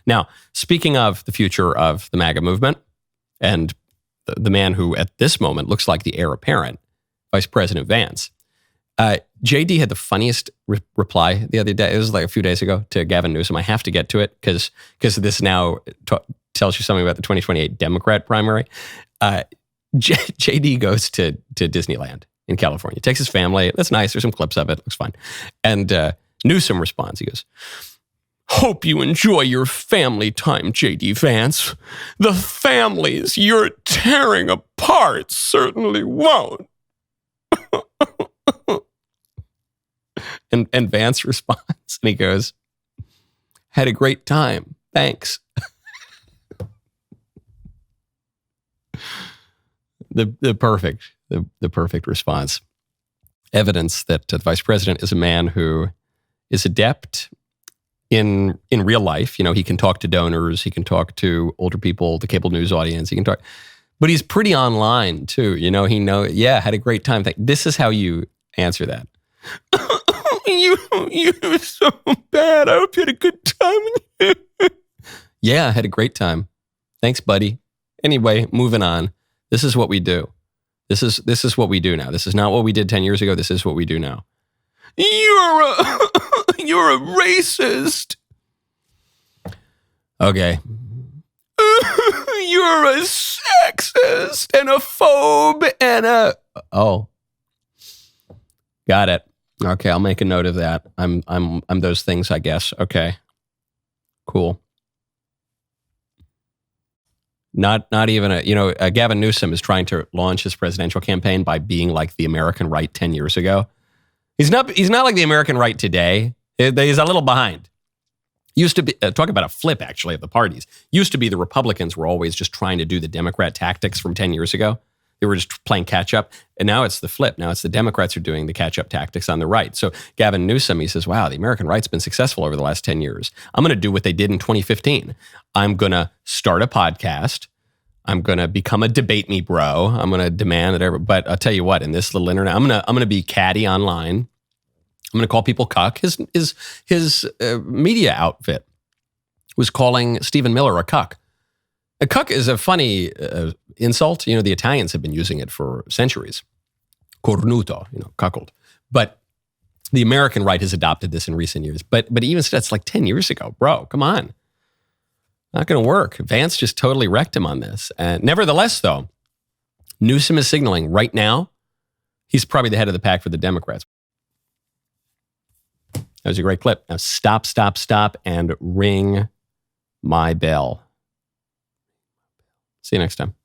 Now, speaking of the future of the MAGA movement and the man who at this moment looks like the heir apparent, Vice President Vance, JD had the funniest reply the other day. It was like a few days ago to Gavin Newsom. I have to get to it because this now tells you something about the 2028 Democrat primary. JD goes to Disneyland in California, takes his family. That's nice. There's some clips of it. Looks fine. And Newsom responds. He goes, "Hope you enjoy your family time, JD Vance. The families you're tearing apart certainly won't." and Vance responds, and he goes, "Had a great time. Thanks." The perfect response. Evidence that the vice president is a man who is adept in real life. You know, he can talk to donors, he can talk to older people, the cable news audience, he can talk, but he's pretty online too. You know, had a great time. This is how you answer that. You're so bad. I hope you had a good time. Yeah, I had a great time. Thanks, buddy. Anyway, moving on. This is what we do. This is what we do now. This is not what we did 10 years ago. This is what we do now. You're a racist. Okay. You're a sexist and a phobe and a... Oh. Got it. Okay, I'll make a note of that. I'm those things, I guess. Okay. Cool. Not even Gavin Newsom is trying to launch his presidential campaign by being like the American right 10 years ago. He's not like the American right today. He's a little behind. Used to be, talk about a flip actually of the parties. Used to be the Republicans were always just trying to do the Democrat tactics from 10 years ago. They were just playing catch up. And now it's the flip. Now it's the Democrats are doing the catch up tactics on the right. So Gavin Newsom, he says, wow, the American right's been successful over the last 10 years. I'm going to do what they did in 2015. I'm going to start a podcast. I'm going to become a debate me bro. I'm going to demand that but I'll tell you what, in this little internet, I'm going to be catty online. I'm going to call people cuck. His media outfit was calling Stephen Miller a cuck. A cuck is a funny insult. You know, the Italians have been using it for centuries. Cornuto, cuckold. But the American right has adopted this in recent years. But even so, that's like 10 years ago. Bro, come on. Not going to work. Vance just totally wrecked him on this. Nevertheless, though, Newsom is signaling right now he's probably the head of the pack for the Democrats. That was a great clip. Now stop, and ring my bell. See you next time.